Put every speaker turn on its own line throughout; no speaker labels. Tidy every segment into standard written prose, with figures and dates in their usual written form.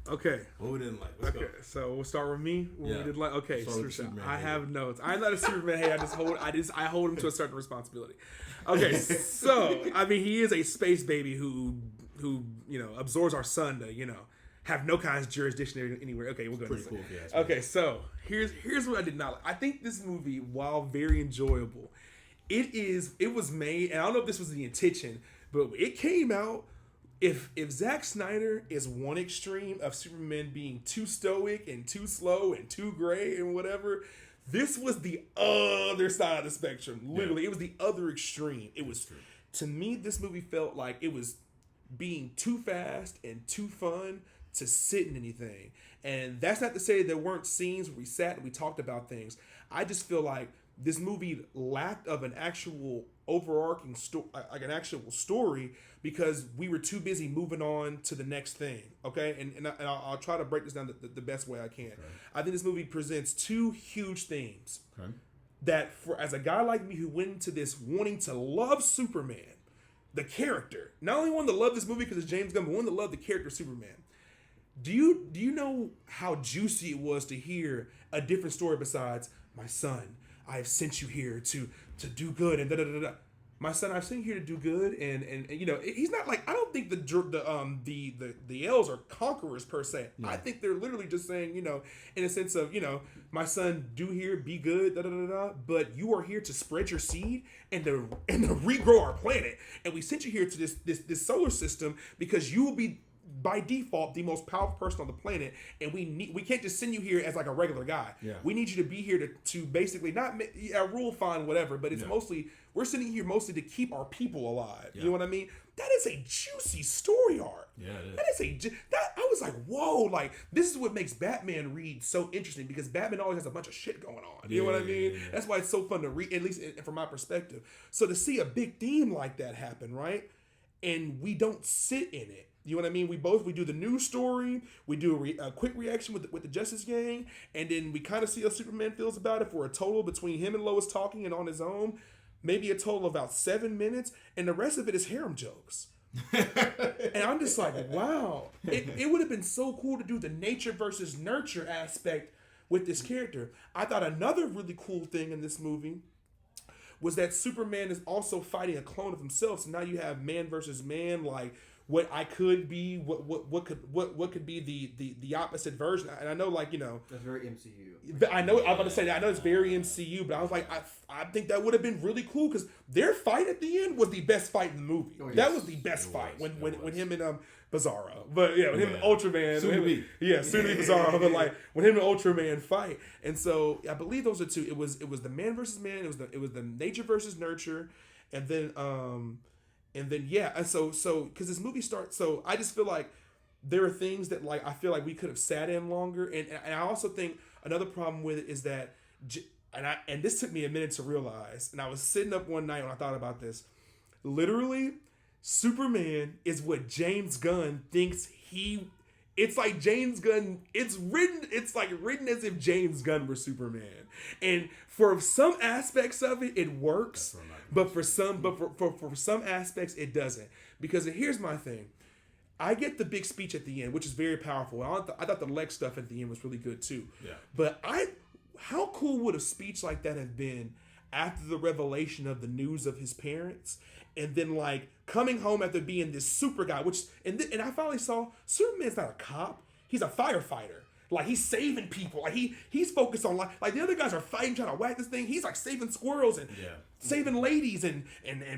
Okay.
What we didn't like. Let's
Okay,
go.
so we'll start with me. What we did like. Okay,
Start with
so
Superman
I
hater.
have notes. I'm not a Superman hater. I hold him to a certain responsibility. Okay, so I mean, he is a space baby who absorbs our sun to have no kind of jurisdiction anywhere. Okay, we'll go.
Pretty cool. If you ask me.
Okay, so here's what I did not like. I think this movie, while very enjoyable, it was made, and I don't know if this was the intention, but it came out. If Zack Snyder is one extreme of Superman being too stoic and too slow and too gray and whatever, this was the other side of the spectrum. Literally, It was the other extreme. It was, to me, this movie felt like it was being too fast and too fun to sit in anything. And that's not to say there weren't scenes where we sat and we talked about things. I just feel like this movie lacked of an actual overarching story, like an actual story, because we were too busy moving on to the next thing. Okay, and I'll try to break this down the best way I can. Okay. I think this movie presents two huge themes that, for as a guy like me who went into this wanting to love Superman, the character, not only wanted to love this movie because it's James Gunn, but wanted to love the character Superman. Do you know how juicy it was to hear a different story besides, my son, I have sent you here to do good and da da da da. My son, I've sent you here to do good, and he's not like, I don't think the elves are conquerors per se. No. I think they're literally just saying, in a sense of, my son, do here, be good, da da da da. But you are here to spread your seed and to regrow our planet, and we sent you here to this solar system because you will be, by default, the most powerful person on the planet, and we can't just send you here as like a regular guy. Yeah. We need you to be here to basically not rule fine whatever, but it's mostly, we're sitting here mostly to keep our people alive. Yeah. You know what I mean? That is a juicy story arc. Yeah, it is. I was like, whoa, like this is what makes Batman read so interesting, because Batman always has a bunch of shit going on. You know what I mean? Yeah. That's why it's so fun to read, at least from my perspective. So to see a big theme like that happen, right? And we don't sit in it. You know what I mean? We do the news story, we do a quick reaction with the Justice Gang, and then we kind of see how Superman feels about it for a total, between him and Lois talking and on his own, maybe a total of about 7 minutes, and the rest of it is harem jokes. And I'm just like, wow. It would have been so cool to do the nature versus nurture aspect with this character. I thought another really cool thing in this movie was that Superman is also fighting a clone of himself. So now you have man versus man, like what I could be, what could be the opposite version. And I know, like,
that's very MCU.
I know I'm about to say that. I know it's very MCU, but I was like, I think that would have been really cool, because their fight at the end was the best fight in the movie. Oh, yes. That was the best fight when him and Bizarro, but yeah, when him and Ultraman, soon to be Bizarro, but like when him and Ultraman fight, and so I believe those are two. It was the man versus man. It was the nature versus nurture, and then and so because this movie starts, so I just feel like there are things that, like, I feel like we could have sat in longer, and I also think another problem with it is that, and this took me a minute to realize, and I was sitting up one night when I thought about this, literally, Superman is what James Gunn thinks it's like James Gunn, it's like written as if James Gunn were Superman. And for some aspects of it, it works, but for some aspects it doesn't. Because here's my thing. I get the big speech at the end, which is very powerful. I thought the Lex stuff at the end was really good too. Yeah. But how cool would a speech like that have been after the revelation of the news of his parents, and then like coming home after being this super guy, and I finally saw Superman's not a cop, he's a firefighter. Like, he's saving people. Like, he's focused on, like the other guys are fighting, trying to whack this thing. He's like saving squirrels and saving ladies and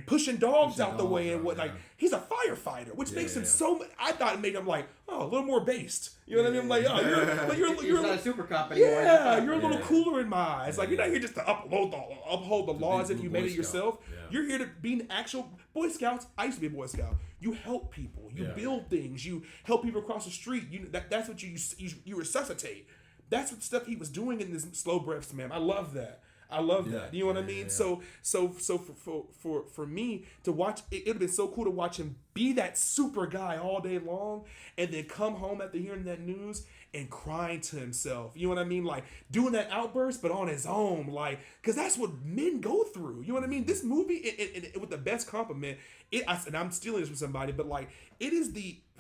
pushing dogs out the way, and what, like, he's a firefighter, which makes him so. I thought it made him like, oh, a little more based. You know what I mean? I'm like, oh, you're
not a super cop anymore.
Yeah, you're a little cooler in my eyes. Like, you're not here just to uphold the laws if you made it yourself. Yeah. You're here to be an actual Boy Scouts. I used to be a Boy Scout. You help people. You build things. You help people across the street. That's what you resuscitate. That's what stuff he was doing in this Slow Breaths, man. I love that. You know what I mean? Yeah. So for me to watch, it would have been so cool to watch him be that super guy all day long, and then come home after hearing that news and crying to himself. You know what I mean? Like, doing that outburst, but on his own. Like, because that's what men go through. You know what I mean? This movie, it with the best compliment, and I'm stealing this from somebody, but like, it is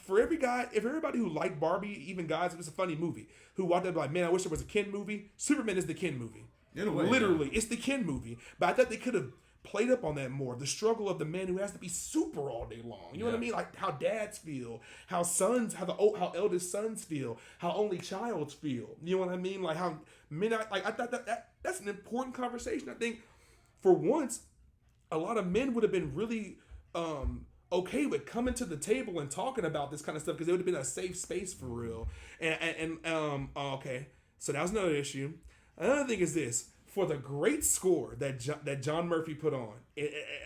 for every guy, if everybody who liked Barbie, even guys, it was a funny movie, who walked up like, man, I wish there was a Ken movie. Superman is the Ken movie.
In a way,
Literally, it's the Ken movie. But I thought they could have played up on that more. The struggle of the man who has to be super all day long. You know what I mean? Like how dads feel, how sons, how eldest sons feel, how only childs feel. You know what I mean? Like how men. I thought that's an important conversation. I think for once, a lot of men would have been really okay with coming to the table and talking about this kind of stuff because it would have been a safe space for real. Okay, so that was another issue. Another thing is this. For the great score that John Murphy put on,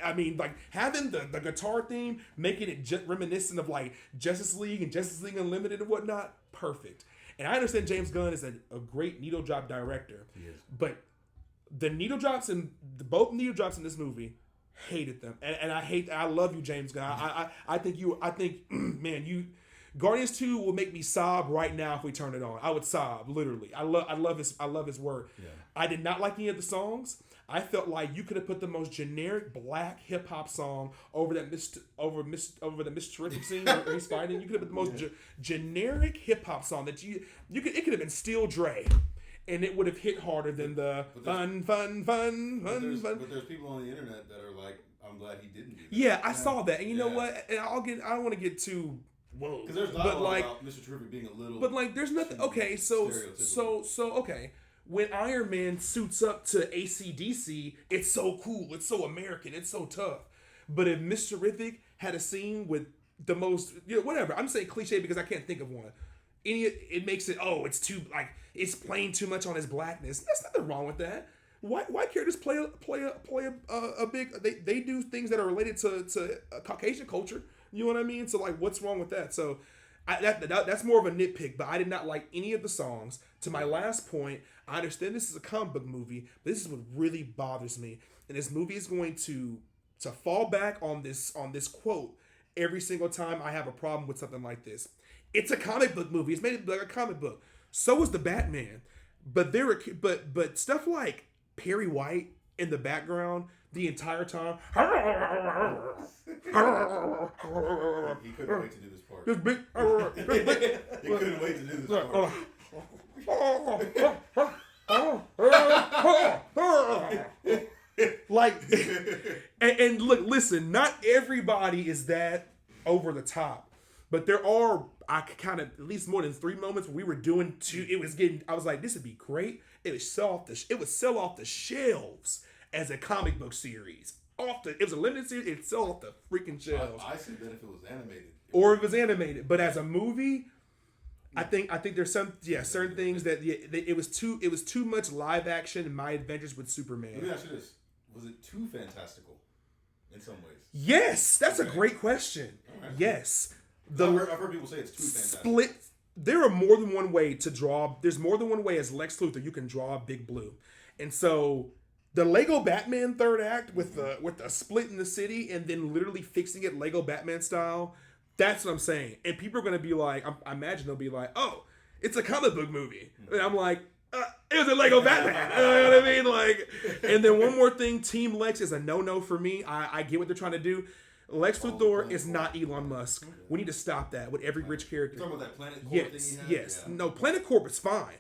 I mean, like having the guitar theme, making it just reminiscent of like Justice League and Justice League Unlimited and whatnot, perfect. And I understand James Gunn is a great needle drop director, but the needle drops in both needle drops in this movie, hated them, and I love you, James Gunn. I think man, Guardians 2 will make me sob right now if we turn it on. I would sob, literally. I love his work. Yeah. I did not like any of the songs. I felt like you could have put the most generic black hip hop song over the Mr. Terrific scene where he's fighting. You could have put the most generic hip hop song that you could. It could have been Steel Dre, and it would have hit harder than the fun.
But there's people on the internet that are like, I'm glad he didn't do that.
Yeah, I saw that, and you know what? And I don't want to get too. Whoa.
Because there's dialogue about Mr. Terrific being a little.
But like, there's nothing. Okay, so okay. When Iron Man suits up to AC/DC, it's so cool. It's so American. It's so tough. But if Mr. Terrific had a scene with the most, whatever. I'm saying cliche because I can't think of one. It makes it. Oh, it's too like it's playing too much on his blackness. There's nothing wrong with that. Why characters play a big? They do things that are related to Caucasian culture. You know what I mean? So like, what's wrong with that? So that's more of a nitpick, but I did not like any of the songs. To my last point, I understand this is a comic book movie, but this is what really bothers me. And this movie is going to fall back on this quote every single time I have a problem with something like this. It's a comic book movie. It's made like a comic book. So is the Batman. But but stuff like Perry White in the background the entire time.
He couldn't wait to do this part. He couldn't wait to do this part.
Like, and look, listen, not everybody is that over the top, but there are, I kind of, at least more than 3 moments where we were doing I was like, this would be great. It would sell off the shelves as a comic book series. It was a limited series, it'd sell off the freaking shelves.
I see that if it was animated.
Or if it was animated. But as a movie, I think there's certain things that it was too much live action in My Adventures with Superman.
Let me ask you this. Was it too fantastical in some ways?
Yes, that's a great question. Right. Yes.
I've heard people say it's too fantastical.
Split. There are more than one way to draw. There's more than one way as Lex Luthor you can draw Big Blue. And so the Lego Batman third act with the split in the city and then literally fixing it Lego Batman style, that's what I'm saying. And people are going to be like, I imagine they'll be like, oh, it's a comic book movie. And I'm like, it was a Lego Batman. You know what I mean? Like, and then one more thing, Team Lex is a no-no for me. I get what they're trying to do. Lex Luthor is not Elon Musk. We need to stop that with every rich character.
You're talking about that Planet Corp thing you had?
Yes.
Yeah.
No, Planet Corp is fine.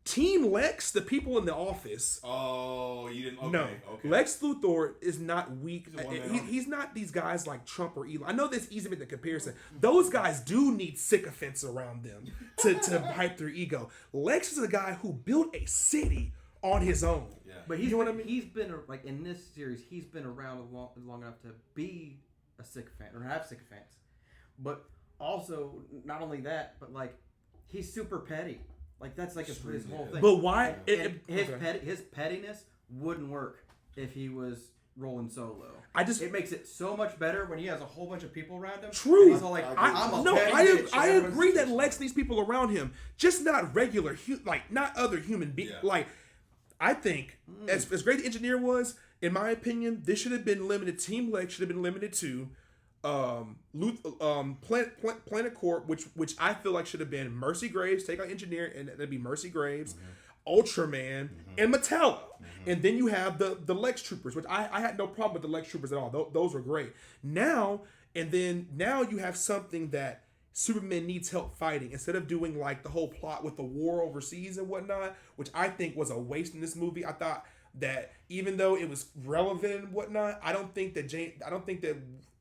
Team Lex, the people in the office.
Oh, you didn't. Okay,
no,
okay.
Lex Luthor is not weak.
He's
not these guys like Trump or Elon. I know that's easy to make the comparison. Those guys do need sycophants around them to hype their ego. Lex is a guy who built a city on his own.
Yeah. But
you know what I mean?
He's been like in this series. He's been around long enough to be a sycophant or have sycophants. But also, not only that, but like he's super petty. Like that's like his whole thing.
But why?
His pettiness wouldn't work if he was rolling solo. It makes it so much better when he has a whole bunch of people around him.
True.
He's all like,
I agree that Lex needs people around him, just not regular, not other human beings. Yeah. Like, I think as great the engineer was, in my opinion, this should have been limited. Team Lex should have been limited to Planet Corp, which I feel like should have been Mercy Graves, take out Engineer, and that'd be Mercy Graves, Ultraman, and Metallo. And then you have the Lex Troopers, which I had no problem with the Lex Troopers at all. Those were great. Now you have something that Superman needs help fighting instead of doing like the whole plot with the war overseas and whatnot, which I think was a waste in this movie. I thought that even though it was relevant and whatnot, I don't think that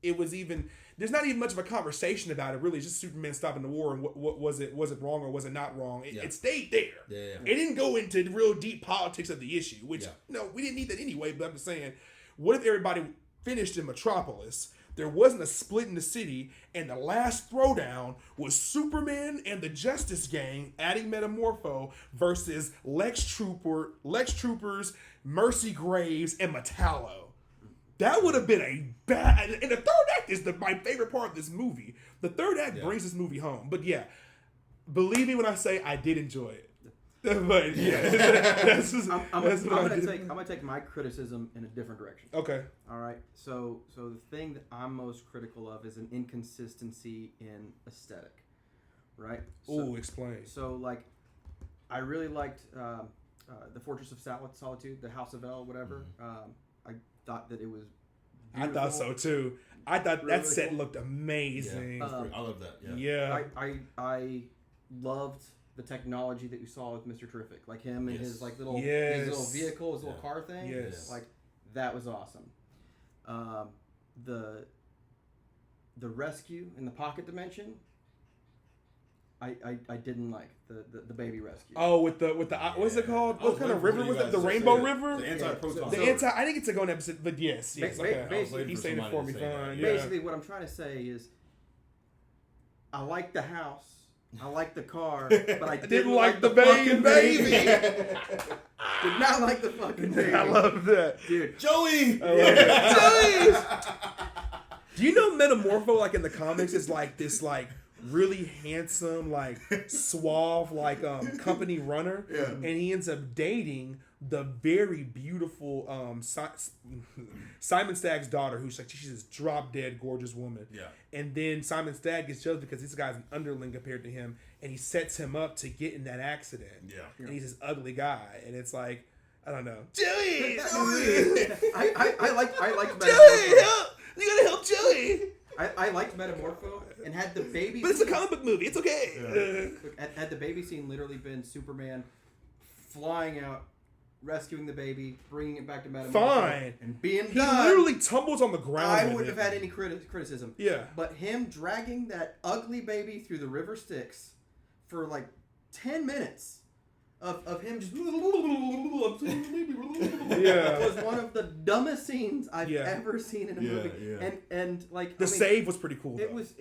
it was even. There's not even much of a conversation about it. Really, it's just Superman stopping the war and what was it wrong or was it not wrong? It stayed there.
Yeah.
It didn't go into the real deep politics of the issue, which no, we didn't need that anyway. But I'm just saying, what if everybody finished in Metropolis? There wasn't a split in the city, and the last throwdown was Superman and the Justice Gang adding Metamorpho versus Lex Troopers, Mercy Graves, and Metallo. That would have been a bad. And the third act is my favorite part of this movie. The third act brings this movie home. But yeah, believe me when I say I did enjoy it. But yeah,
I'm gonna take my criticism in a different direction.
Okay.
All right. So the thing that I'm most critical of is an inconsistency in aesthetic. Right.
Ooh, explain.
So like, I really liked the Fortress of Solitude, the House of El, whatever. I thought that it was beautiful.
I thought so too. I thought
really
that set
cool.
looked amazing.
I love that.
Yeah.
I loved the technology that you saw with Mr. Terrific, like him and his like little
Yes.
his little vehicle, his little car thing.
Yes.
Like that was awesome. The rescue in the pocket dimension, I didn't like the baby rescue.
Oh, with the what's it called? What kind of river was it? The Rainbow River?
The anti-proton.
I didn't get to go in episode, but yes. Okay.
Basically,
He saved it for me. Fine.
Basically, what I'm trying to say is, I like the house, I like the car, but I didn't like the fucking baby. Did not like the fucking baby.
I love that,
dude.
Joey.
Joey. Do you know Metamorpho, like in the comics, is like this like really handsome, like suave, like company runner, and he ends up dating the very beautiful Simon Stagg's daughter, who's like she's this drop dead gorgeous woman.
Yeah.
And then Simon Stagg gets jealous because this guy's an underling compared to him, and he sets him up to get in that accident.
Yeah.
And he's this ugly guy, and it's like I don't know, Joey.
I liked
Joey, help! You gotta help Joey.
I liked Metamorpho and had the baby.
But it's a comic book movie. It's okay.
Had the baby scene literally been Superman flying out, rescuing the baby, bringing it back to Metamorpho,
Fine,
and being
he
done,
literally tumbles on the ground.
I wouldn't have had any criticism.
Yeah.
But him dragging that ugly baby through the river Styx for like 10 minutes of him just was one of the dumbest scenes I've ever seen in a movie.
Yeah.
And like
the save was pretty cool.
It
though.
was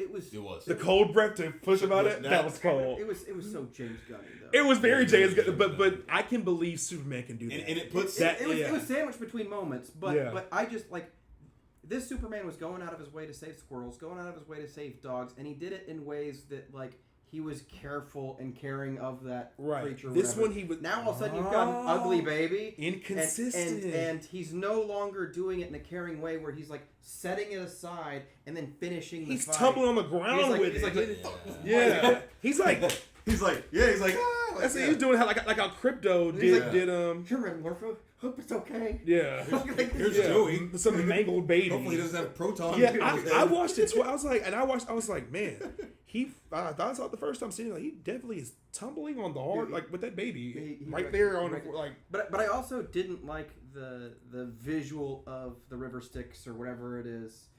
the cold breath to push him out of it. That was cold.
It was so James Gunny though.
It was very James Gunny, but I can believe Superman can do that.
And it puts
it was sandwiched between moments, but I just like this Superman was going out of his way to save squirrels, going out of his way to save dogs, and he did it in ways that like he was careful and caring of that creature.
This
whatever.
one he was.
Now all of a sudden you've got an ugly baby,
inconsistent,
and he's no longer doing it in a caring way where he's like setting it aside and then finishing.
He's
the fight.
tumbling on the ground with it. He's like, that's what he's doing. Like how Crypto did.
Sure, Morpho. Hope it's okay.
Yeah.
Here's Joey.
Some mangled baby.
Hopefully he doesn't have proton.
Yeah, I watched it. I was like, man, I thought I saw it the first time seeing it. Like, he definitely is tumbling on the hard, like with that baby right there on like.
But I also didn't like the visual of the river Styx or whatever it is,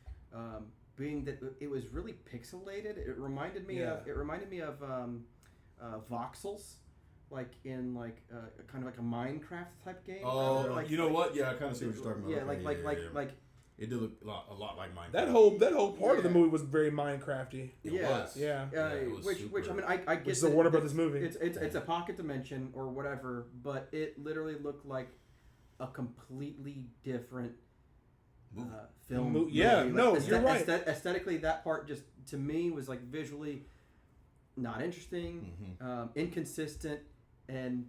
being that it was really pixelated. It reminded me of voxels. Like in kind of like a Minecraft type game.
Oh,
like,
you know what? Yeah, I kind of see what you're talking about.
Yeah, like
it did look a lot like Minecraft.
That whole part of the movie was very Minecrafty.
It was.
Yeah.
Which I mean I get.
Which is a Warner Brothers movie.
It's a pocket dimension or whatever, but it literally looked like a completely different film. Movie.
You're right.
Aesthetically, that part just to me was like visually not interesting, inconsistent. And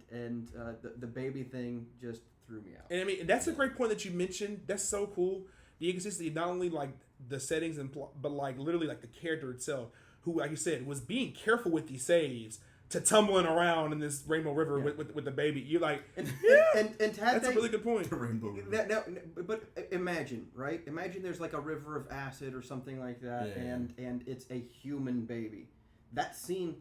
the baby thing just threw me out.
And I mean, that's a great point that you mentioned. That's so cool. The inconsistency, not only like the settings and but like literally like the character itself, who, like you said, was being careful with these saves to tumbling around in this Rainbow River with the baby. You're like,
and
that's a really good point.
The Rainbow River.
But imagine, right? Imagine there's like a river of acid or something like that, and it's a human baby. that scene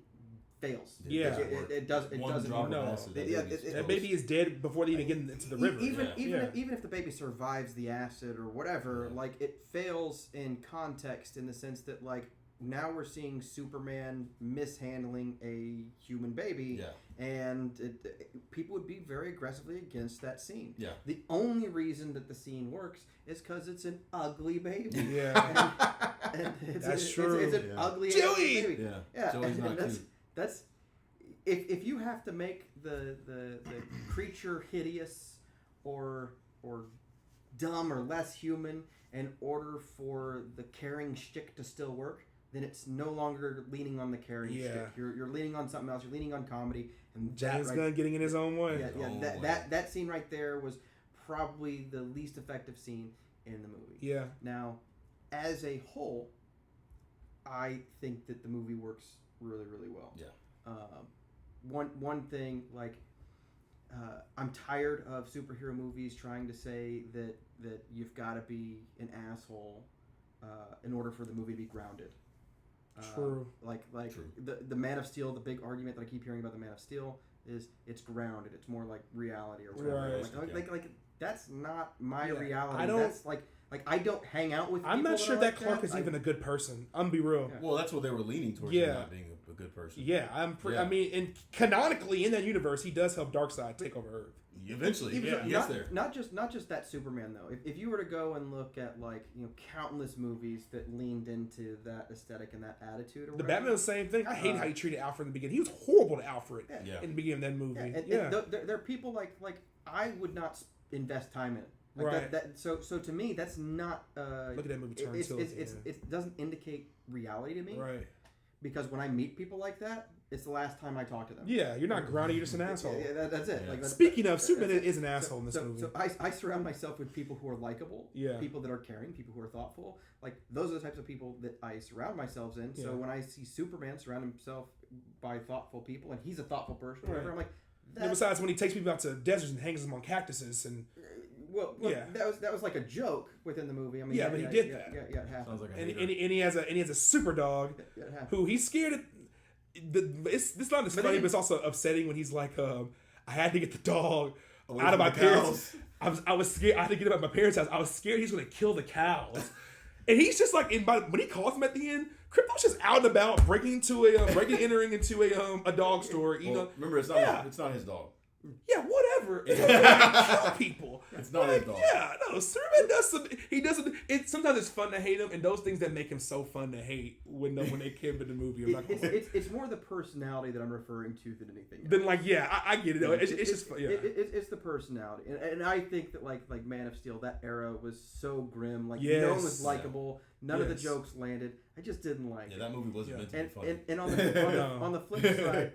fails.
Yeah.
It doesn't
drop
work.
of acid,
That baby is dead before they even get into the river.
Even if the baby survives the acid or whatever, like it fails in context in the sense that like now we're seeing Superman mishandling a human baby, and people would be very aggressively against that scene.
Yeah.
The only reason that the scene works is because it's an ugly baby.
Yeah.
and
That's true.
It's an ugly
Joey!
baby.
Yeah. Joey's not cute.
That's if you have to make the creature hideous or dumb or less human in order for the caring shtick to still work, then it's no longer leaning on the caring shtick. You're leaning on something else. You're leaning on comedy. And
James Gunn getting in his own way.
That scene right there was probably the least effective scene in the movie.
Yeah.
Now, as a whole, I think that the movie works really, really well.
Yeah.
One thing, like, I'm tired of superhero movies trying to say that you've got to be an asshole in order for the movie to be grounded.
True.
True. The Man of Steel, the big argument that I keep hearing about the Man of Steel is it's grounded. It's more like reality or whatever.
Right.
Like that's not my reality.
I don't.
That's like I don't hang out with.
I'm not sure that
like
Clark is even a good person. I'm gonna be real.
Well, that's what they were leaning towards. Him not being a good person.
Yeah, I mean, and canonically in that universe, he does help Darkseid take over Earth.
Eventually, he gets there.
Not just that Superman though. If you were to go and look at like countless movies that leaned into that aesthetic and that attitude, or
the Batman was the same thing. I hate how he treated Alfred in the beginning. He was horrible to Alfred in the beginning of that movie.
And there are people like I would not invest time in it. Like
right.
So to me, that's not.
Look at that movie turn
It doesn't indicate reality to me.
Right.
Because when I meet people like that, it's the last time I talk to them.
Yeah, you're not grounded. You're just an asshole.
Yeah, that's it.
Yeah.
Like,
Speaking of, Superman is an asshole in this movie.
So I surround myself with people who are likable.
Yeah.
People that are caring. People who are thoughtful. Like those are the types of people that I surround myself in. So when I see Superman surround himself by thoughtful people, and he's a thoughtful person, or whatever, I'm like.
Besides, when he takes people out to deserts and hangs them on cactuses and.
Well, that was like a joke within the movie. I mean,
but he did that.
Yeah, it happened.
Sounds like
and he has a super dog who he's scared of. It's not as funny, but it's also upsetting when he's like, I had to get the dog out of my parents. I was scared. I had to get him out of my parents' house. I was scared he's going to kill the cows. And he's just like, when he calls him at the end, Krypto's just out and about, entering into a dog store.
Remember, it's not his dog.
Yeah, whatever. Kill people.
It's not his dog.
Yeah, no. Superman does some. He doesn't. Sometimes it's fun to hate him, and those things that make him so fun to hate when they came in the movie.
It's more the personality that I'm referring to than anything else.
Then I get it. It's just fun. Yeah.
It's the personality, and I think that like Man of Steel, that era was so grim. Like no one was likable. None of the jokes landed. I just didn't like.
Yeah, that movie wasn't meant to be funny.
And on the flip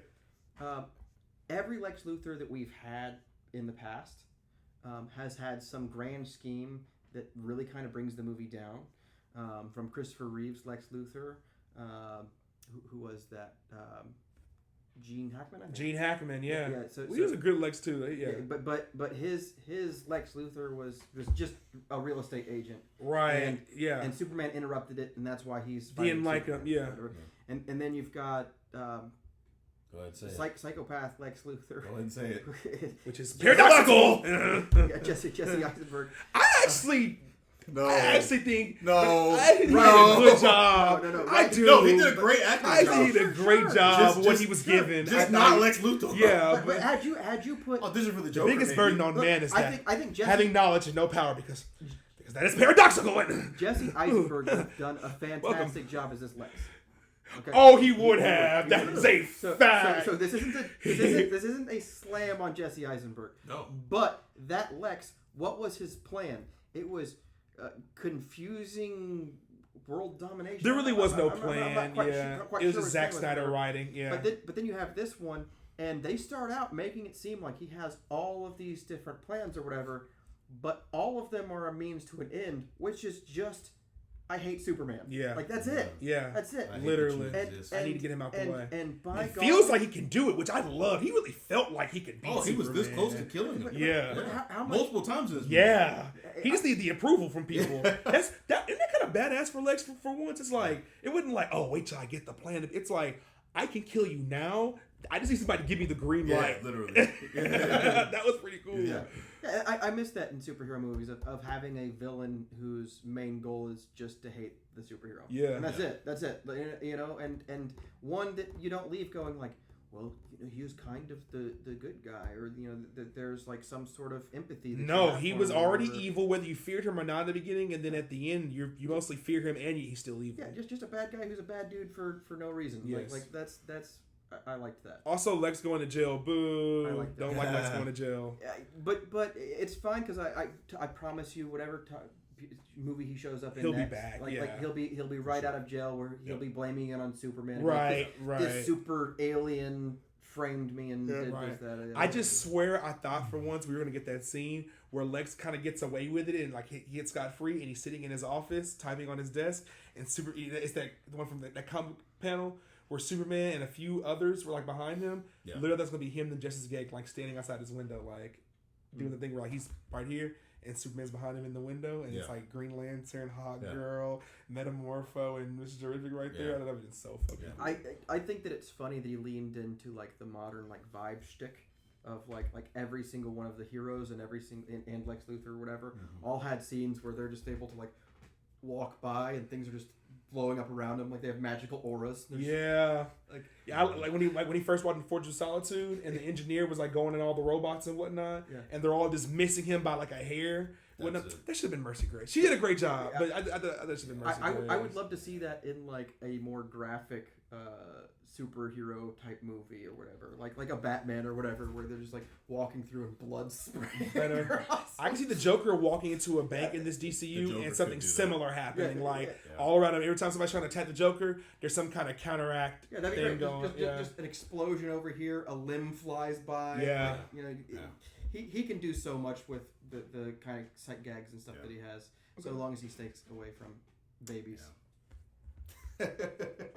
side. Every Lex Luthor that we've had in the past has had some grand scheme that really kind of brings the movie down. From Christopher Reeve's Lex Luthor, who was that? Gene Hackman, I think.
Gene Hackman, yeah.
So
he was a good Lex too. Yeah.
But his Lex Luthor was just a real estate agent,
right?
And Superman interrupted it, and that's why he's
didn't like him. Yeah.
And then you've got.
Go ahead and say it.
Psychopath Lex Luthor.
Go ahead and say it.
Which is paradoxical.
Jesse Eisenberg.
I actually think
I
did a good job.
No.
I do.
No, he did a great acting job.
I think he did a great job of what he was given.
Just not Lex Luthor.
Yeah,
but had you put
this is for the
the
Joker,
biggest burden on man is
I think Jesse,
having knowledge and no power because that is paradoxical.
Jesse Eisenberg has done a fantastic job as this Lex.
Okay. Oh, he would have. That is a fact.
So this isn't a slam on Jesse Eisenberg.
No.
But that Lex, what was his plan? It was confusing world domination.
There really was no plan.
I'm not quite
it was
sure
a Zack Snyder writing. Yeah.
But then you have this one, and they start out making it seem like he has all of these different plans or whatever, but all of them are a means to an end, which is just. I hate Superman.
Yeah.
Like, that's it.
Yeah.
That's it.
Literally.
I
need to get him out the way.
And by
God. Feels like he can do it, which I love. He really felt like he could beat Superman.
He was this close to killing him.
Yeah.
How
multiple times in this movie.
Yeah. He just needed the approval from people. Isn't that kind of badass for Lex for once? It's like, it wasn't like, oh, wait till I get the plan. It's like, I can kill you now. I just need somebody to give me the green light.
Literally.
That was pretty cool.
Yeah, I miss that in superhero movies of having a villain whose main goal is just to hate the superhero.
Yeah.
And that's it. That's it. You know, and one that you don't leave going like, well, you know, he was kind of the good guy, or you know, that there's like some sort of empathy. That
No, he was already evil, whether you feared him or not at the beginning, and then at the end, you mostly fear him, and he's still evil.
Yeah, just a bad guy who's a bad dude for no reason.
Yes.
Like that's I liked that.
Also, Lex going to jail. Boo!
I like that.
Don't like Lex going to jail.
Yeah, but it's fine because I promise you whatever movie he shows up in,
He'll
next,
be back.
Like he'll be right out of jail where he'll be blaming it on Superman.
Right,
like, this super alien framed me and did
right.
this, that.
I just swear I thought for once we were gonna get that scene where Lex kind of gets away with it and like he gets scot free and he's sitting in his office typing on his desk and it's that the one from that comic panel where Superman and a few others were like behind him.
Yeah.
Literally, that's gonna be him and Justice League like standing outside his window, like doing the thing where like he's right here and Superman's behind him in the window, and it's like Green Lantern, Hawk Girl, Metamorpho, and Mr. Terrific right there. That would be so fucking cool.
I think that it's funny that he leaned into like the modern like vibe shtick of like every single one of the heroes and every single and Lex Luthor or whatever all had scenes where they're just able to like walk by and things are just blowing up around them, like they have magical auras.
Like when he first walked in Fortress of Solitude, and the engineer was like going in all the robots and whatnot, and they're all just missing him by like a hair. That should have been Mercy Grace. She did a great job, but I thought it should have been Mercy Grace.
I would love to see that in like a more graphic superhero type movie or whatever, like a Batman or whatever, where they're just like walking through and blood spraying.
I can see the Joker walking into a bank in this DCU and something similar happening, all around him. Every time somebody's trying to attack the Joker, there's some kind of counteract
that'd be
thing
great.
going.
Just an explosion over here, a limb flies by.
Yeah,
you know, he can do so much with the kind of sight gags and stuff that he has, so long as he stays away from babies.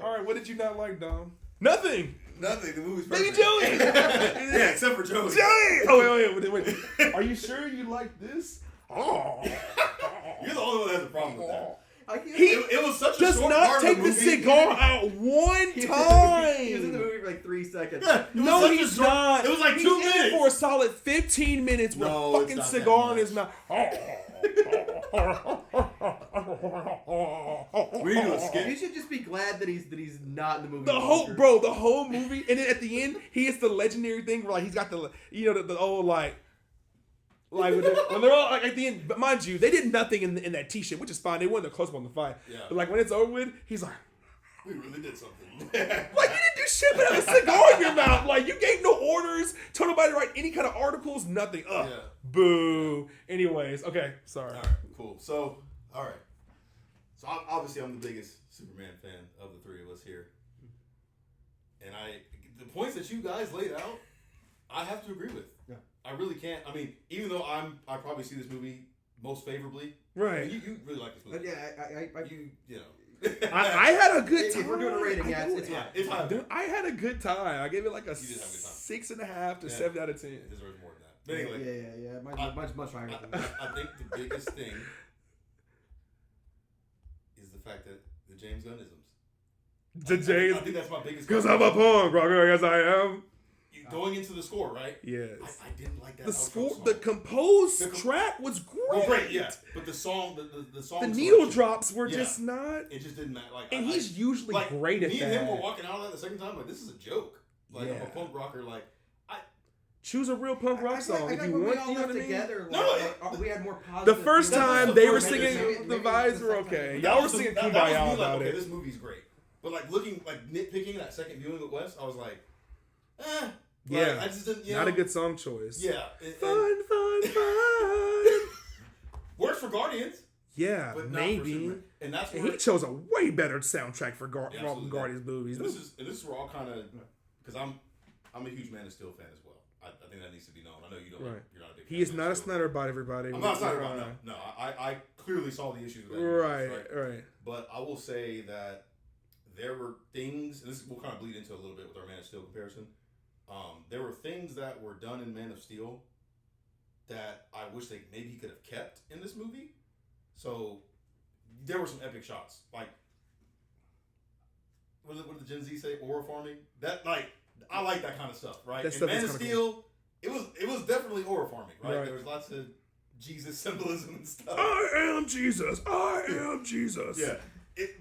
All right, what did you not like, Dom? Nothing.
The movie's
Baby
perfect.
Joey.
Yeah, except for Joey.
Joey. Oh wait. Are you sure you like this? Oh.
You're the only one that has a problem with that.
It
was such a
does
short
not
part
take
of the
the
movie.
cigar out one time.
He was in the movie for like 3 seconds.
Yeah,
No, he's not.
It was like 2
He's in
minutes.
it for a solid 15 minutes with a fucking cigar in his mouth.
We need to skip.
You should just be glad that he's not in the movie.
The whole movie, and then at the end, he hits the legendary thing where like he's got the old like when they're all like at the end. But mind you, they did nothing in that T-shirt, which is fine. They wasn't close on the fight.
Yeah.
But like when it's over with, he's like,
We really did something.
like you didn't do shit but have a cigar in your mouth. Like you gave no orders, told nobody to write any kind of articles, nothing. Ugh.
Yeah.
Boo. Anyways, okay, sorry.
All right, cool. So, all right. So obviously, I'm the biggest Superman fan of the three of us here, and the points that you guys laid out, I have to agree with.
Yeah.
I really can't. I mean, even though I probably see this movie most favorably.
Right.
I mean, you really like this movie.
Yeah,
You know.
I had a good time.
If we're doing a rating, it's high.
It's high.
Dude, I had a good time. I gave it like a
You did have a good time.
6.5 to 7 out of 10.
It deserves more than that. But anyway,
Yeah. Much higher than that.
I think the biggest thing is the fact that the James Gunnisms. I think that's my biggest.
Because I'm a punk rocker, yes I am.
Going into the score, right?
Yes.
I didn't like that.
The
outro
score,
song.
the composed track was great.
Well, great, yeah. But the song, the song.
The needle
selection,
drops were just not.
It just didn't matter. Like,
And he's usually great at
me
that.
Me and him were walking out of that the second time. Like, this is a joke. Like, I'm a punk rocker. Like,
choose a real punk rock song if you want. You know what I mean?
Together, we had more
The
positive.
first time they were singing, the vibes were
second
okay.
time.
Y'all were singing Kumbaya
like,
about
okay,
it.
this movie's great. But like nitpicking that second viewing with Wes, I was like, eh.
Yeah,
I just didn't.
not a good song choice.
Yeah,
fun.
Works for Guardians.
Yeah,
But not
maybe.
for Superman. And that's
And
where
he chose a way better soundtrack for
absolutely.
Guardians movies.
And this is where all kind of because I'm a huge Man of Steel fan as well. I think that needs to be known. I know you don't.
Right.
You're not a big.
He
fan
is
of
not
Man
a
of Steel.
Snyder bot, everybody.
I'm not a Snyder bot. No. I clearly saw the issues with that.
Right.
But I will say that there were things, and this will kind of bleed into a little bit with our Man of Steel comparison. There were things that were done in Man of Steel that I wish maybe he could have kept in this movie. So there were some epic shots, like what did the Gen Z say? Aura farming. That like I like that kind of stuff, right?
That
And
stuff
Man
is
of
kinda
Steel, it was definitely aura farming, right?
Right.
There was lots of Jesus symbolism and stuff.
I am Jesus. I am Jesus.
Yeah.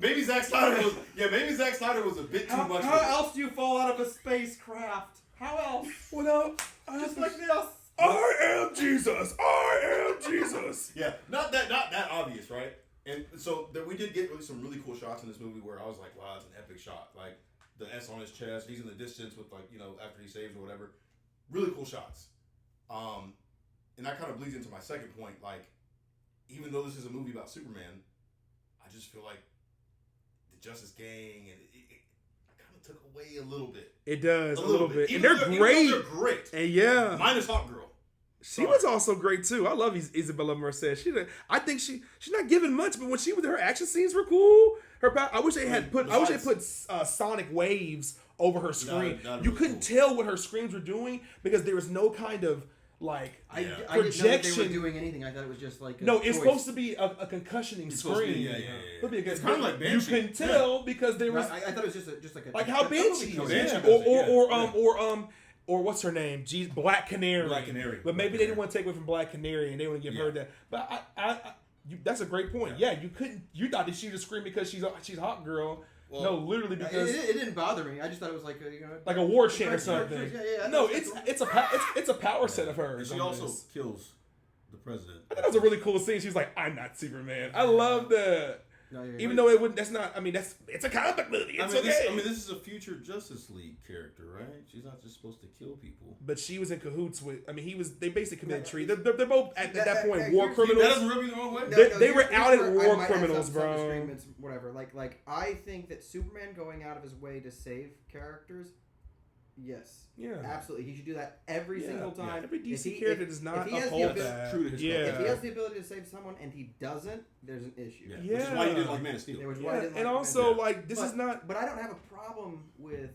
Maybe Zack Snyder was a bit too much.
How else do you fall out of a spacecraft? How else?
Well,
Just like this.
I am Jesus. I am Jesus.
Yeah, not that obvious, right? And so that we did get some really cool shots in this movie where I was like, wow, it's an epic shot. Like the S on his chest, he's in the distance with like, after he saves or whatever. Really cool shots. And that kind of bleeds into my second point. Like, even though this is a movie about Superman, I just feel like the Justice Gang and it kind of took away a little bit.
It does a little bit, and
Even
they're
though
great.
They're great.
And yeah,
Minus Hawk Girl.
she was also great too. I love Isabella Merced. I think she's not giving much, but when she was her action scenes were cool. I wish they had put sonic waves over her screen.
Not
You
really
couldn't tell what her screens were doing because there was no kind of like
I didn't know that
projection.
they were doing anything. I thought it was just like
No, it's supposed to be a concussioning
It's supposed to
screen.
be- yeah.
It'll be a good
It's kind of like Banshee.
You can tell because there was
I thought it was just like a
how Banshee
show.
is,
Banshee
yeah.
does it,
Or what's her name? Black Canary.
Black Canary.
But maybe
Black
they didn't want to take away from Black Canary and they want to give her that. But that's a great point. Yeah, you couldn't. You thought that she was screaming because she's Hot Girl.
Well,
no, literally because
It didn't bother me. I just thought it was like
like a war chant or something.
Yeah,
No, it's a power set of hers.
And she also kills the president.
I thought that was a really cool scene. She was like, "I'm not Superman." I love that. Even though it wouldn't, that's not. I mean, it's a comic book movie. It's okay.
This is a future Justice League character, right? She's not just supposed to kill people.
But she was in cahoots with. I mean, they basically committed treason. They're both at that point war
That
criminals.
doesn't rub you the wrong way.
They were out
here's
at
where I
war
might have
criminals,
some
bro.
disagreements, whatever. Like I think that Superman going out of his way to save characters, yes,
Yeah,
absolutely, he should do that every single time.
Every DC
If he-
character
if-
does not
if he has the
uphold
ability-
that.
True to his
Yeah,
If he has the ability to save someone and he doesn't, there's an issue.
Yeah.
Yeah.
Which is why you didn't like Man of Steel.
Yeah, which is why I
Yeah,
didn't
and
like
also
Man.
like this is not.
But I don't have a problem with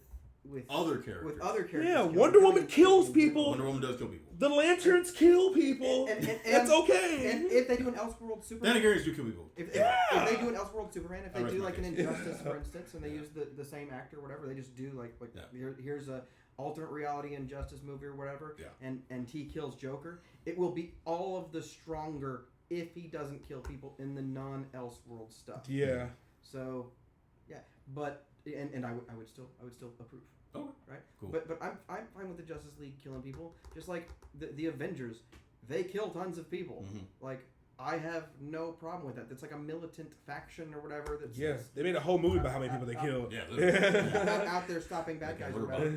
Other characters.
with other characters.
Yeah,
killing
Wonder
people.
Woman kills people.
Wonder Woman does kill people.
The Lanterns kill people.
And-
That's okay.
And if they do an Elseworld Superman,
Danny do kill people.
if they do an Elseworld Superman, if
I
they
rest
do
my
like an
case.
Injustice, for instance, and they use the same actor, or whatever, they just do like here's a alternate reality Injustice movie or whatever, and he kills Joker. It will be all of the stronger if he doesn't kill people in the non-Elseworld stuff.
Yeah.
So, yeah, but and I would still approve.
Oh,
Right.
cool.
But I'm fine with the Justice League killing people, just like the Avengers. They kill tons of people.
Mhm.
Like I have no problem with that. That's like a militant faction or whatever. That's
Yes, they made a whole movie about how many people they killed.
Yeah.
out there stopping bad guys or
Like
whatever.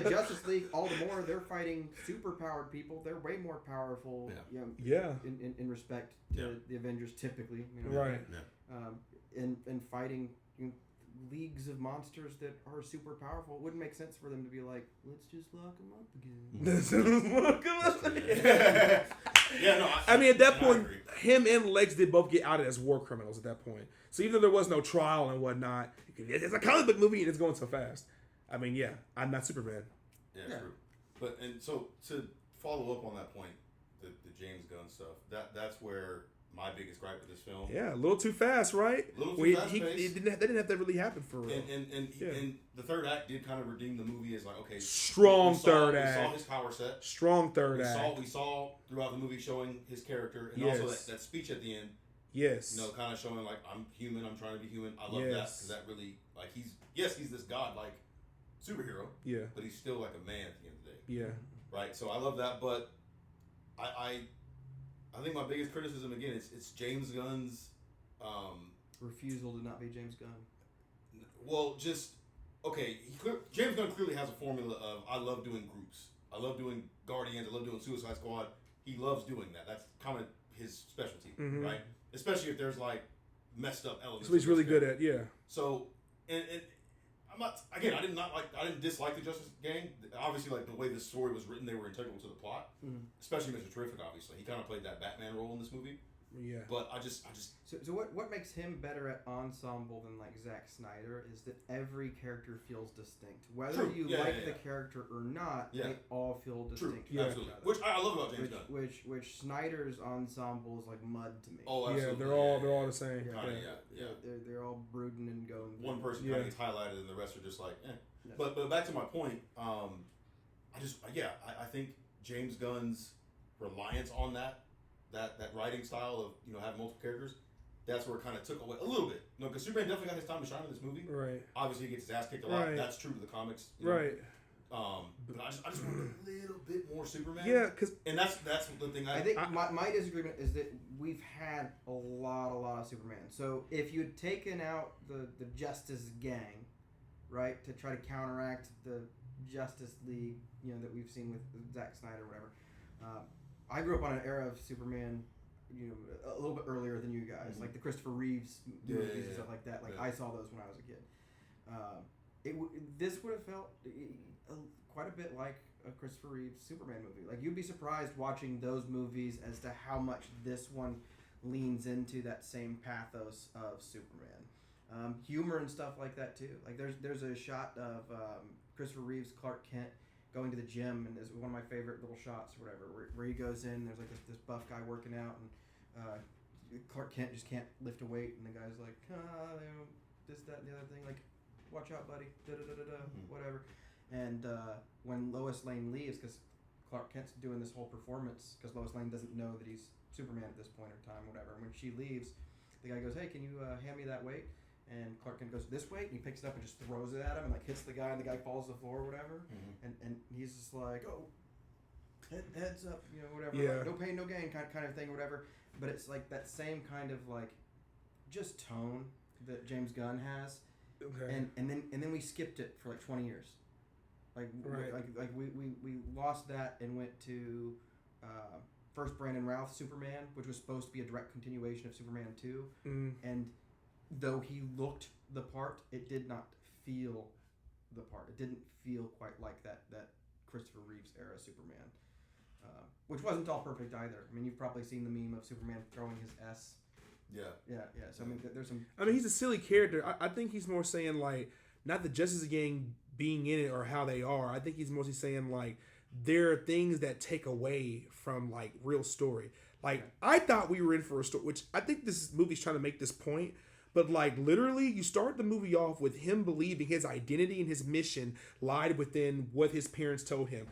The Justice League, all the more, they're fighting superpowered people. They're way more powerful.
Yeah.
Yeah.
In respect to the Avengers, typically.
Right.
And fighting leagues of monsters that are super powerful. It wouldn't make sense for them to be like, let's just lock them up again.
Yeah, no.
I mean, at that point,
agree.
him and Lex did both get outed as war criminals at that point. So even though there was no trial and whatnot, it's a comic book movie and it's going so fast. I mean, yeah, I'm not Superman.
Yeah, true. But and so to follow up on that point, the James Gunn stuff. That's where my biggest gripe with this film.
Yeah, a little too fast, right?
A little too
Well,
fast-paced.
that didn't have to really happen for real.
And the third act did kind of redeem the movie as like, okay,
Strong
we
third
saw
act.
his power set.
Strong third act.
We saw throughout the movie showing his character and
Yes.
also that speech at the end.
Yes.
Kind of showing like I'm human. I'm trying to be human. I love that because that really like he's this god like superhero.
Yeah.
But he's still like a man at the end of the day.
Yeah.
Right. So I love that, but I think my biggest criticism again it's James Gunn's
refusal to not be James Gunn.
well just okay James Gunn clearly has a formula of I love doing groups. I love doing Guardians. I love doing Suicide Squad. He loves doing that. That's kind of his specialty, right? Especially if there's like messed up elements.
So he's really good at, yeah.
So and I'm not again. I didn't dislike the Justice Gang. Obviously, like the way the story was written, they were integral to the plot. Especially Mr. Terrific. Obviously, he kind of played that Batman role in this movie.
Yeah.
But I just
So what makes him better at ensemble than like Zack Snyder is that every character feels distinct. Whether
True.
you
Yeah,
like
yeah,
the
yeah.
character or not,
Yeah.
they all feel
true,
distinct.
Yeah.
absolutely. Which I love about James Gunn.
Which Snyder's ensemble is like mud to me.
Oh,
Yeah,
absolutely.
they're all the same.
Yeah.
Kinda, yeah.
They're all brooding and going.
One person
Yeah.
kind of gets highlighted, and the rest are just like, eh.
Yeah.
But back to my point, I think James Gunn's reliance on that writing style of having multiple characters, that's where it kind of took away a little bit. No, because Superman definitely got his time to shine in this movie.
Right.
Obviously, he gets his ass kicked a lot.
Right.
That's true to the comics. you know.
Right.
But I just wanted a little bit more Superman.
Yeah, because
And that's the thing.
I think my disagreement is that we've had a lot of Superman. So if you had taken out the Justice Gang, right, to try to counteract the Justice League, that we've seen with Zack Snyder or whatever. I grew up on an era of Superman, a little bit earlier than you guys,
Mm-hmm.
like the Christopher Reeves movies and stuff like that. Like
Yeah.
I saw those when I was a kid. This would have felt quite a bit like a Christopher Reeves Superman movie. Like you'd be surprised watching those movies as to how much this one leans into that same pathos of Superman, humor and stuff like that too. Like there's a shot of Christopher Reeves Clark Kent going to the gym, and is one of my favorite little shots or whatever, where he goes in. There's like this buff guy working out, and Clark Kent just can't lift a weight, and the guy's like, this, that, and the other thing, like, watch out, buddy, whatever. And when Lois Lane leaves, because Clark Kent's doing this whole performance, because Lois Lane doesn't know that he's Superman at this point in time, whatever. And when she leaves, the guy goes, hey, can you hand me that weight? And Clark Kent goes, this weight? And he picks it up and just throws it at him and like hits the guy, and the guy falls to the floor or whatever.
Mm-hmm.
And he's just like, oh, heads up, whatever.
Yeah.
Like, no pain, no gain kind of thing, whatever. But it's like that same kind of like just tone that James Gunn has.
okay.
And then we skipped it for like 20 years. Like
Right.
like we lost that and went to first Brandon Routh Superman, which was supposed to be a direct continuation of Superman 2. And though he looked the part, it did not feel the part. It didn't feel quite like that Christopher Reeves era Superman, which wasn't all perfect either. I mean, you've probably seen the meme of Superman throwing his S.
Yeah.
So I mean, there's some.
I mean, he's a silly character. I think he's more saying like not the Justice Gang being in it or how they are. I think he's mostly saying like there are things that take away from like real story. Like I thought we were in for a story, which I think this movie's trying to make this point. But like literally, you start the movie off with him believing his identity and his mission lied within what his parents told him.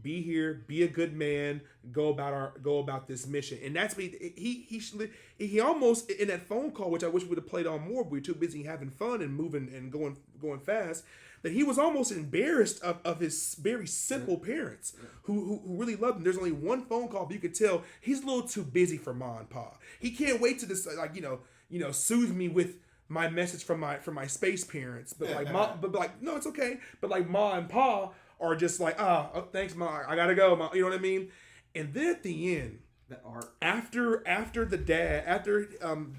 Be here, be a good man, go about this mission, and that's he almost in that phone call, which I wish we would have played on more. But we were too busy having fun and moving and going fast. That he was almost embarrassed of his very simple parents who really loved him. There's only one phone call, but you could tell he's a little too busy for Ma and Pa. He can't wait to this soothe me with my message from my space parents. But like no, it's okay. But like Ma and Pa are just like, oh, thanks, Ma, I gotta go, Ma. You know what I mean? And then at the end,
The art.
after the dad, after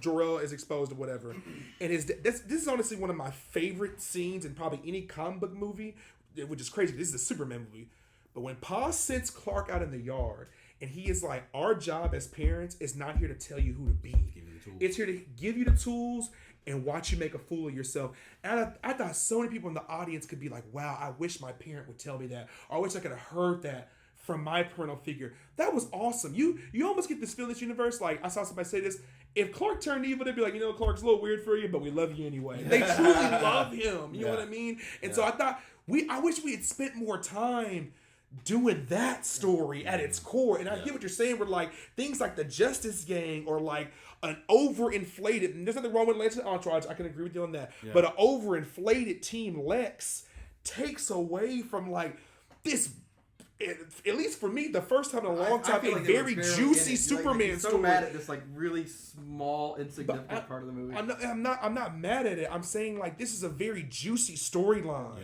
Jor-El is exposed or whatever, and this is honestly one of my favorite scenes in probably any comic book movie, which is crazy. This is a Superman movie, but when Pa sends Clark out in the yard, and he is like, our job as parents is not here to tell you who to be. It's here to give you the tools and watch you make a fool of yourself. And I thought so many people in the audience could be like, wow, I wish my parent would tell me that. Or I wish I could have heard that from my parental figure. That was awesome. You almost get this feel in this universe. Like, I saw somebody say this. If Clark turned evil, they'd be like, Clark's a little weird for you, but we love you anyway. They truly love him. You know what I mean? And so I thought, I wish we had spent more time doing that story at its core. And I get what you're saying, where like things like the Justice Gang or like an overinflated, and there's nothing wrong with Lex Entourage, I can agree with you on that, but an overinflated Team Lex takes away from like this, at least for me, the first time in a long time, a very juicy Superman
like,
story.
So mad at this like really small, insignificant part of the movie.
I'm not mad at it. I'm saying like this is a very juicy storyline.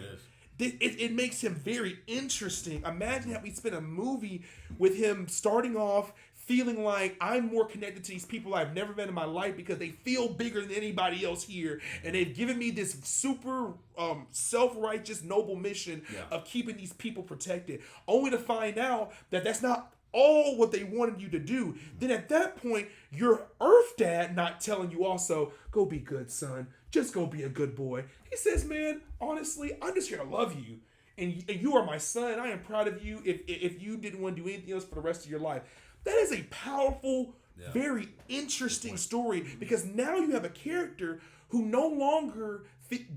It makes him very interesting. Imagine how we spent a movie with him starting off feeling like I'm more connected to these people I've never met in my life because they feel bigger than anybody else here, and they've given me this super self-righteous, noble mission of keeping these people protected, only to find out that that's not all what they wanted you to do, then at that point, your Earth dad not telling you also, go be good, son. Just go be a good boy. He says, man, honestly, I'm just here to love you. And you are my son. I am proud of you if you didn't want to do anything else for the rest of your life. That is a powerful, very interesting story because now you have a character who no longer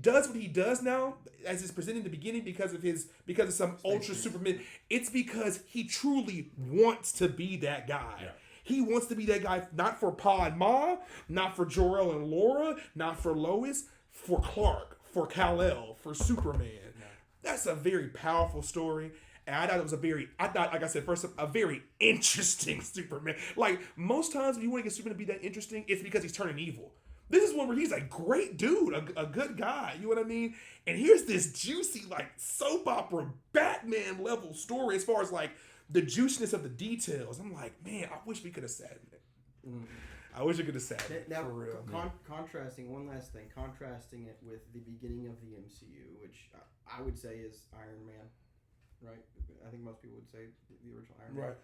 does what he does now, as is presented in the beginning because of some ultra Superman. It's because he truly wants to be that guy. Yeah. He wants to be that guy, not for Pa and Ma, not for Jor-El and Laura, not for Lois, for Clark, for Kal-El, for Superman. Yeah. That's a very powerful story. And I thought it was like I said, first, a very interesting Superman. Like, most times when you want to get Superman to be that interesting, it's because he's turning evil. This is one where he's a great dude, a good guy, you know what I mean? And here's this juicy, like, soap opera, Batman level story as far as, like, the juiciness of the details. I'm like, man, I wish we could have sat in it. I wish we could have sat in it, for real.
Contrasting, one last thing, contrasting it with the beginning of the MCU, which I would say is Iron Man, right? I think most people would say the original Iron Man.
Right.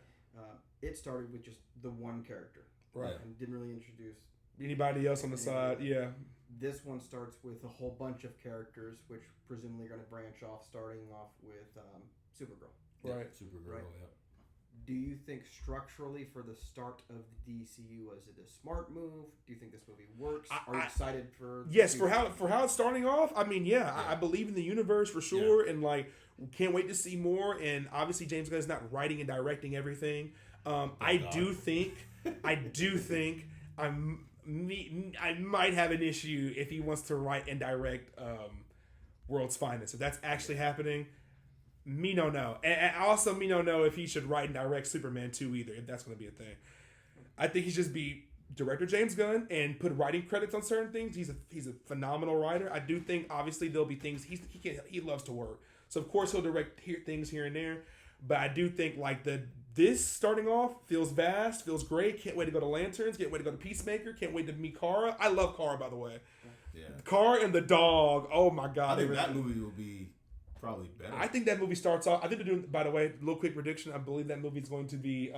It started with just the one character.
Right.
And didn't really introduce
anybody else on the side, yeah.
This one starts with a whole bunch of characters, which presumably are going to branch off, starting off with Supergirl.
Right.
Supergirl,
right? Yeah. Do you think structurally for the start of the DCU, was it a smart move? Do you think this movie works? Are you excited for?
Yes, for how it's starting off. I mean, I believe in the universe for sure, and like can't wait to see more. And obviously, James Gunn is not writing and directing everything. I do think I might have an issue if he wants to write and direct World's Finest. If that's actually happening. Me no know. And also me no know if he should write and direct Superman 2 either, if that's going to be a thing. I think he should just be director James Gunn and put writing credits on certain things. He's a phenomenal writer. I do think obviously there'll be things he loves to work. So of course he'll direct things here and there. But I do think like this starting off feels vast, feels great. Can't wait to go to Lanterns. Can't wait to go to Peacemaker. Can't wait to meet Kara. I love Kara, by the way.
Yeah.
Kara and the dog. Oh my God.
I think that movie will be probably better.
I think that movie starts off. I think they're doing. By the way, little quick prediction. I believe that movie is going to be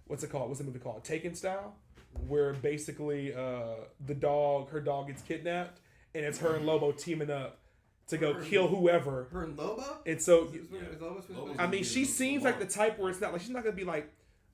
what's it called? What's the movie called? Taken style, where basically her dog gets kidnapped, and it's her and Lobo teaming up to go kill whoever.
Her and Lobo.
And so,
Lobo.
I mean, she seems like the type where it's not like she's not gonna be like,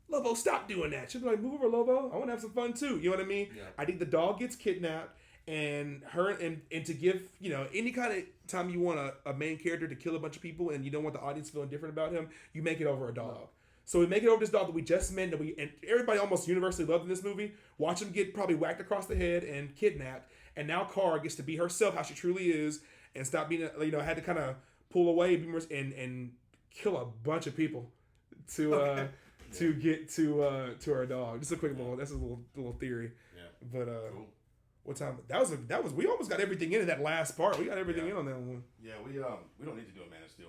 Lobo, stop doing that. She'll be like, move over, Lobo. I want to have some fun too. You know what I mean? Yeah. I think the dog gets kidnapped. And her and to give, any kind of time you want a main character to kill a bunch of people and you don't want the audience feeling different about him, you make it over a dog. No. So we make it over this dog that we just met and everybody almost universally loved in this movie. Watch him get probably whacked across the head and kidnapped. And now Kara gets to be herself, how she truly is, and stop being, had to kind of pull away and kill a bunch of people to get to her dog. Just a quick that's a little theory. Yeah. But cool. What time? That was. We almost got everything in that last part. We got everything in on that one.
Yeah, we don't need to do a Man of Steel